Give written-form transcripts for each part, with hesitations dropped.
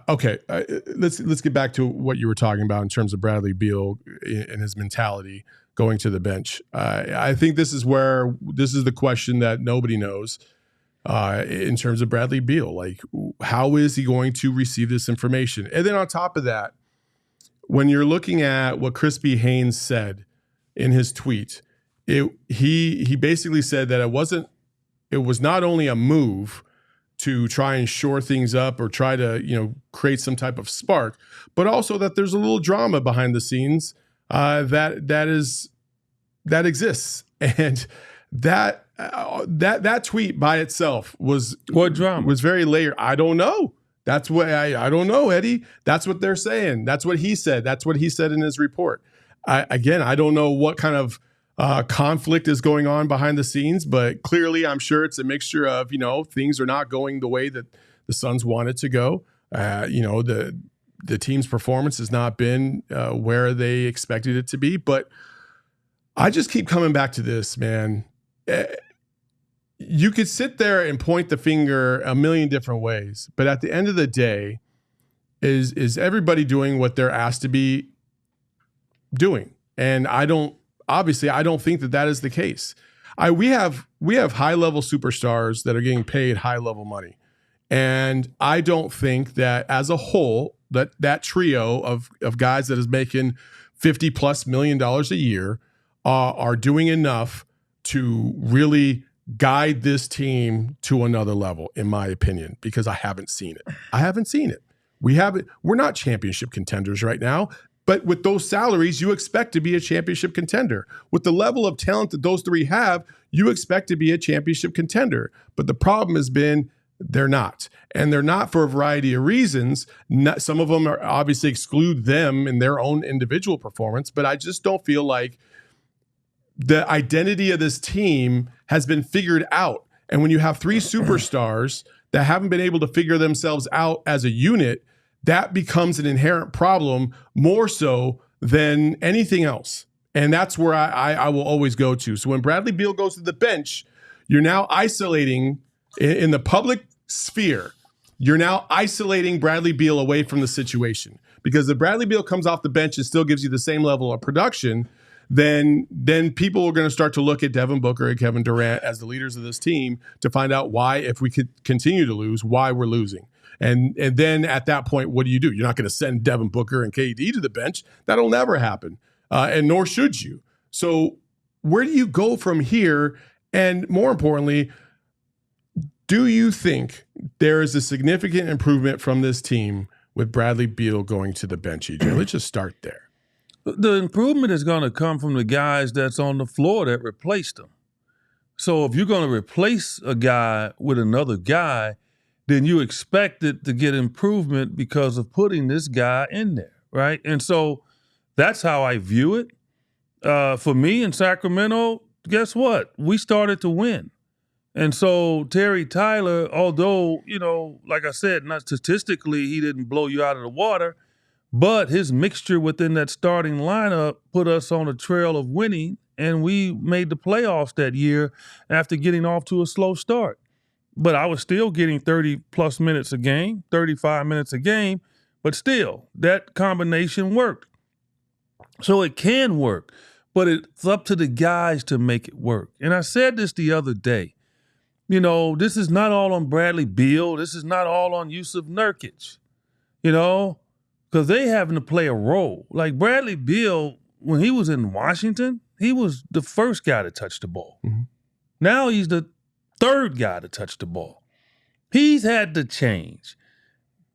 Okay, let's get back to what you were talking about in terms of Bradley Beal and his mentality going to the bench. I think this is the question that nobody knows in terms of Bradley Beal. Like, how is he going to receive this information? And then on top of that, when you're looking at what Crispy Haynes said in his tweet, he basically said that it was not only a move to try and shore things up or try to, create some type of spark, but also that there's a little drama behind the scenes that exists. And that tweet by itself was what drama? Was very layered. I don't know. That's what I don't know, Eddie. That's what they're saying. That's what he said. That's what he said in his report. I don't know what kind of conflict is going on behind the scenes, but clearly I'm sure it's a mixture of, things are not going the way that the Suns want it to go. The team's performance has not been where they expected it to be. But I just keep coming back to this, man. You could sit there and point the finger a million different ways, but at the end of the day, is everybody doing what they're asked to be doing? And I don't think that is the case. We have high level superstars that are getting paid high level money, and I don't think that as a whole that trio of guys that is making $50+ million a year are doing enough to really guide this team to another level, in my opinion, because I haven't seen it. We're not championship contenders right now, but with those salaries, you expect to be a championship contender. With the level of talent that those three have, you expect to be a championship contender. But the problem has been they're not. And they're not for a variety of reasons. Some of them are obviously exclude them in their own individual performance, but I just don't feel like the identity of this team has been figured out. And when you have three superstars that haven't been able to figure themselves out as a unit, that becomes an inherent problem more so than anything else. And that's where I will always go to. So when Bradley Beal goes to the bench, you're now isolating in the public sphere. You're now isolating Bradley Beal away from the situation, because if Bradley Beal comes off the bench and still gives you the same level of production, then people are going to start to look at Devin Booker and Kevin Durant as the leaders of this team to find out why, if we could continue to lose, why we're losing. And then at that point, what do? You're not going to send Devin Booker and KD to the bench. That'll never happen, and nor should you. So where do you go from here? And more importantly, do you think there is a significant improvement from this team with Bradley Beal going to the bench, EJ? Let's just start there. The improvement is going to come from the guys that's on the floor that replaced him. So if you're going to replace a guy with another guy, then you expect it to get improvement because of putting this guy in there, right? And so that's how I view it. For me in Sacramento, guess what? We started to win. And so Terry Tyler, although, like I said, not statistically, he didn't blow you out of the water, but his mixture within that starting lineup put us on a trail of winning, and we made the playoffs that year after getting off to a slow start. But I was still getting 30-plus minutes a game, 35 minutes a game, but still, that combination worked. So it can work, but it's up to the guys to make it work. And I said this the other day. This is not all on Bradley Beal. This is not all on Yusuf Nurkic, because they having to play a role. Like Bradley Beal, when he was in Washington, he was the first guy to touch the ball. Mm-hmm. Now he's the third guy to touch the ball. He's had to change.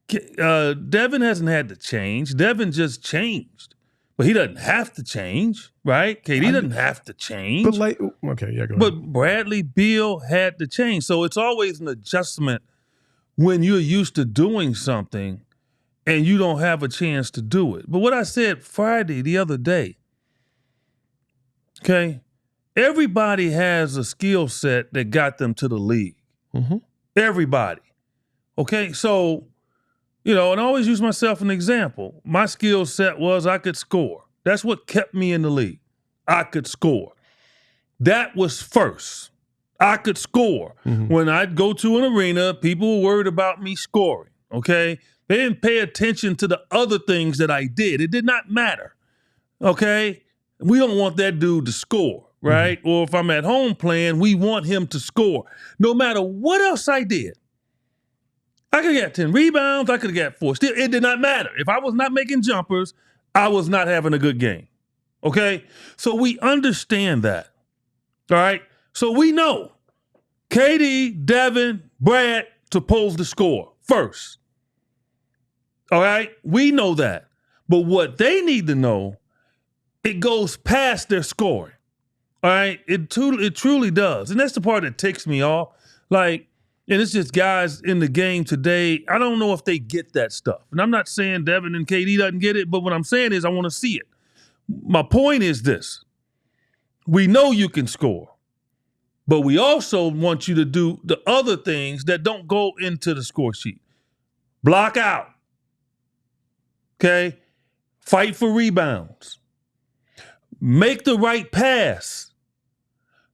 Devin hasn't had to change. Devin just changed. But he doesn't have to change, right? KD doesn't have to change. But go ahead. But Bradley Beal had to change. So it's always an adjustment when you're used to doing something and you don't have a chance to do it. But what I said Friday the other day, okay, everybody has a skill set that got them to the league. Mm-hmm. Everybody. Okay, so, and I always use myself as an example. My skill set was I could score. That's what kept me in the league. I could score. That was first. I could score. Mm-hmm. When I'd go to an arena, people were worried about me scoring, okay? They didn't pay attention to the other things that I did. It did not matter. Okay? We don't want that dude to score, right? Or if I'm at home playing, we want him to score. No matter what else I did. I could have got 10 rebounds. I could have got 4 steals. It did not matter. If I was not making jumpers, I was not having a good game. Okay? So we understand that. All right? So we know KD, Devin, Brad supposed to score first. All right? We know that. But what they need to know, it goes past their scoring. All right? It truly does. And that's the part that ticks me off. Like, and it's just guys in the game today, I don't know if they get that stuff. And I'm not saying Devin and KD doesn't get it, but what I'm saying is I want to see it. My point is this. We know you can score, but we also want you to do the other things that don't go into the score sheet. Block out. Okay? Fight for rebounds. Make the right pass.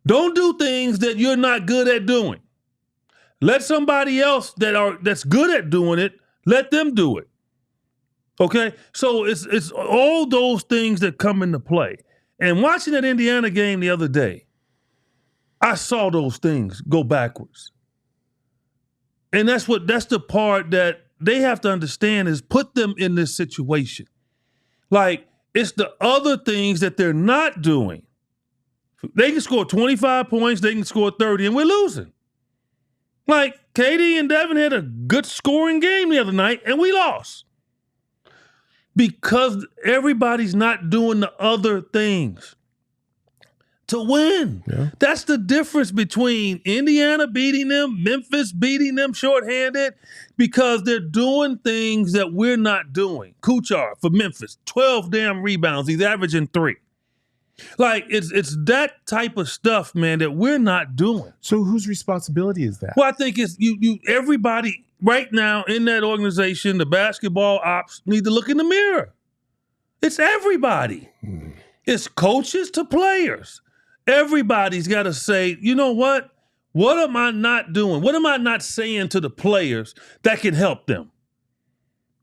Don't do things that you're not good at doing. Let somebody else that's good at doing it, let them do it. Okay? So it's all those things that come into play. And watching that Indiana game the other day, I saw those things go backwards. And that's the part that they have to understand is put them in this situation. Like, it's the other things that they're not doing. They can score 25 points, they can score 30, and we're losing. Like, KD and Devin had a good scoring game the other night, and we lost. Because everybody's not doing the other things to win. Yeah. That's the difference between Indiana beating them, Memphis beating them shorthanded, because they're doing things that we're not doing. Kuchar for Memphis, 12 damn rebounds. He's averaging 3. Like, it's that type of stuff, man, that we're not doing. So whose responsibility is that? Well, I think it's you everybody right now in that organization, the basketball ops need to look in the mirror. It's everybody. It's coaches to players. Everybody's got to say, you know what? What am I not doing? What am I not saying to the players that can help them?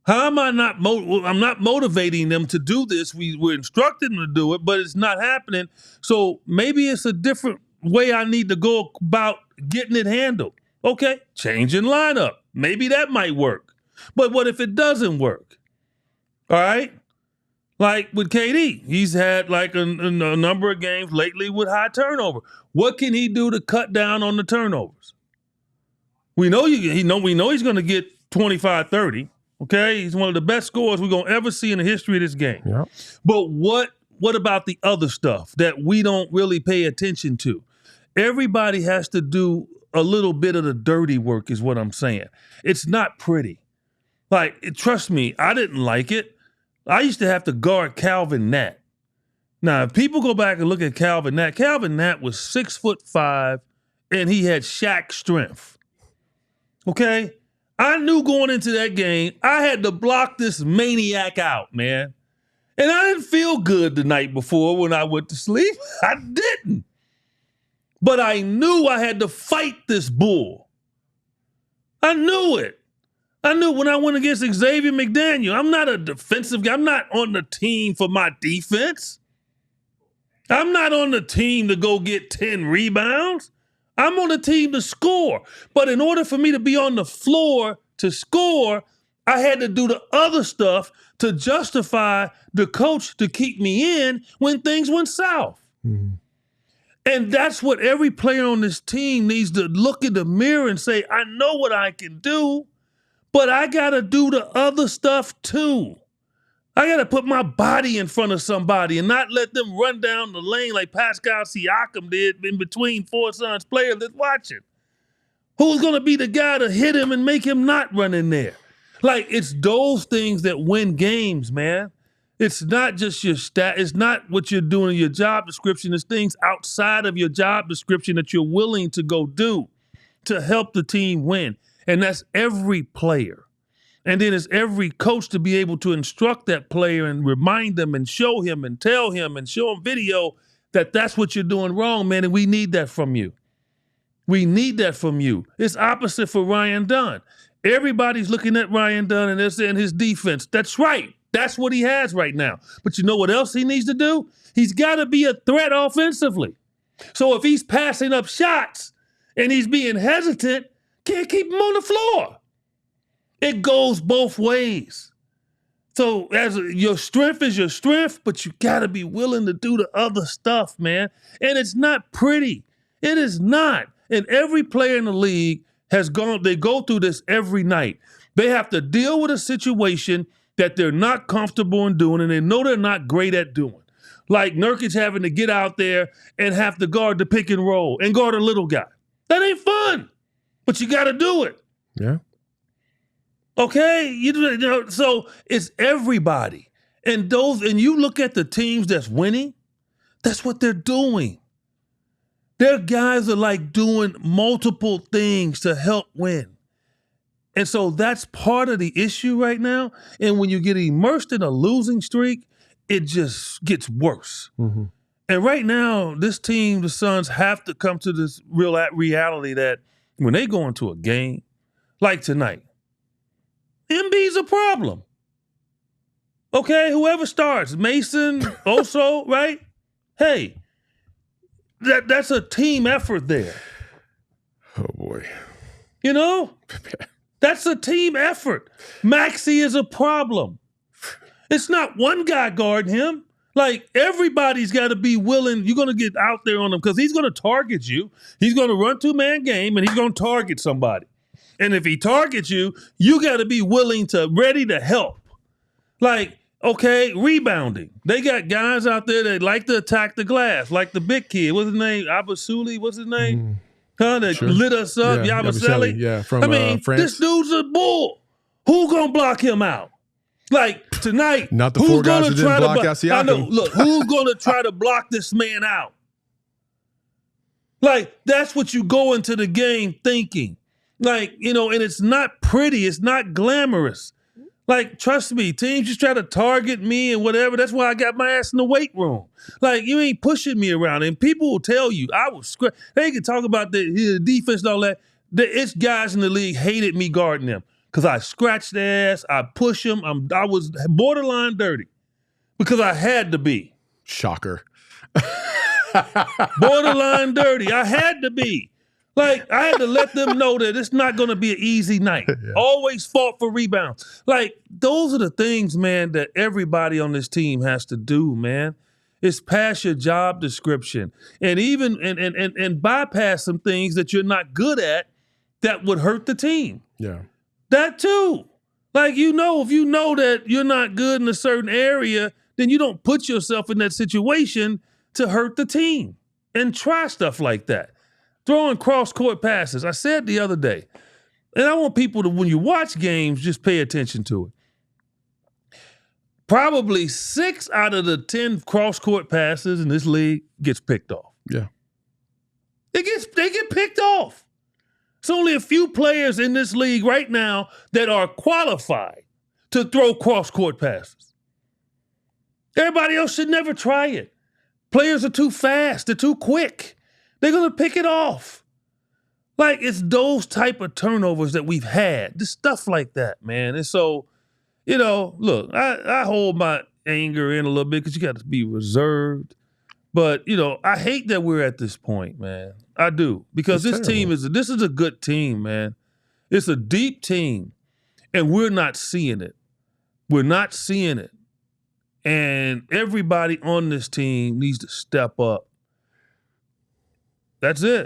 How am I not? I'm not motivating them to do this. We're instructing them to do it, but it's not happening. So maybe it's a different way I need to go about getting it handled. Okay, changing lineup. Maybe that might work. But what if it doesn't work? All right? Like with KD, he's had like a number of games lately with high turnover. What can he do to cut down on the turnovers? We know we know he's going to get 25, 30. Okay, he's one of the best scorers we're going to ever see in the history of this game. Yep. But what about the other stuff that we don't really pay attention to? Everybody has to do a little bit of the dirty work is what I'm saying. It's not pretty. Like, trust me, I didn't like it. I used to have to guard Calvin Nat. Now, if people go back and look at Calvin Nat was 6'5", and he had Shaq strength. Okay? I knew going into that game, I had to block this maniac out, man. And I didn't feel good the night before when I went to sleep. I didn't. But I knew I had to fight this bull. I knew it. I knew when I went against Xavier McDaniel, I'm not a defensive guy. I'm not on the team for my defense. I'm not on the team to go get 10 rebounds. I'm on the team to score. But in order for me to be on the floor to score, I had to do the other stuff to justify the coach to keep me in when things went south. Mm-hmm. And that's what every player on this team needs to look in the mirror and say, I know what I can do, but I got to do the other stuff too. I got to put my body in front of somebody and not let them run down the lane like Pascal Siakam did in between four Suns players that's watching. Who's going to be the guy to hit him and make him not run in there? Like, it's those things that win games, man. It's not just your stat. It's not what you're doing in your job description. It's things outside of your job description that you're willing to go do to help the team win. And that's every player. And then it's every coach to be able to instruct that player and remind them and show him and tell him and show him video that that's what you're doing wrong, man, and we need that from you. We need that from you. It's opposite for Ryan Dunn. Everybody's looking at Ryan Dunn and they're saying his defense. That's right. That's what he has right now. But you know what else he needs to do? He's got to be a threat offensively. So if he's passing up shots and he's being hesitant, can't keep him on the floor. It goes both ways. So your strength is your strength, but you got to be willing to do the other stuff, man. And it's not pretty. It is not. And every player in the league they go through this every night. They have to deal with a situation that they're not comfortable in doing and they know they're not great at doing. Like Nurkic having to get out there and have to guard the pick and roll and guard a little guy. That ain't fun, but you got to do it. Yeah. Okay? You know, so it's everybody. And you look at the teams that's winning, that's what they're doing. Their guys are like doing multiple things to help win. And so that's part of the issue right now. And when you get immersed in a losing streak, it just gets worse. Mm-hmm. And right now, this team, the Suns, have to come to this real reality that when they go into a game like tonight, Embiid's a problem. Okay, whoever starts, Mason, Oso, right? Hey, that's a team effort there. Oh, boy. You know? That's a team effort. Maxey is a problem. It's not one guy guarding him. Like, everybody's got to be willing. You're going to get out there on him because he's going to target you. He's going to run two-man game, and he's going to target somebody. And if he targets you, you got to be ready to help. Like, okay, rebounding. They got guys out there that like to attack the glass, like the big kid. What's his name? Abasuli, what's his name? That sure. lit us up, yeah, Yabusele. Yeah, from France. This dude's a bull. Who gonna block him out? Like tonight, not the four guys that didn't block Siakam. I know. Look, who's gonna try to block this man out? Like that's what you go into the game thinking. Like, you know, and it's not pretty. It's not glamorous. Like, trust me, teams just try to target me and whatever. That's why I got my ass in the weight room. Like, you ain't pushing me around. And people will tell you, they can talk about the defense and all that. It's guys in the league hated me guarding them because I scratched their ass, I push them. I was borderline dirty because I had to be. Shocker. Borderline dirty. I had to be. Like, I had to let them know that it's not going to be an easy night. Yeah. Always fought for rebounds. Like, those are the things, man, that everybody on this team has to do, man. It's past your job description. And even and bypass some things that you're not good at that would hurt the team. Yeah. That too. Like, you know, if you know that you're not good in a certain area, then you don't put yourself in that situation to hurt the team and try stuff like that. Throwing cross-court passes. I said the other day, and I want people to, when you watch games, just pay attention to it. Probably 6 out of the 10 cross-court passes in this league gets picked off. Yeah. They get picked off. It's only a few players in this league right now that are qualified to throw cross-court passes. Everybody else should never try it. Players are too fast. They're too quick. They're going to pick it off. Like, it's those type of turnovers that we've had. Just stuff like that, man. And so, you know, look, I hold my anger in a little bit because you got to be reserved. But, you know, I hate that we're at this point, man. I do. Because this team is a good team, man. It's a deep team. And we're not seeing it. We're not seeing it. And everybody on this team needs to step up. That's it.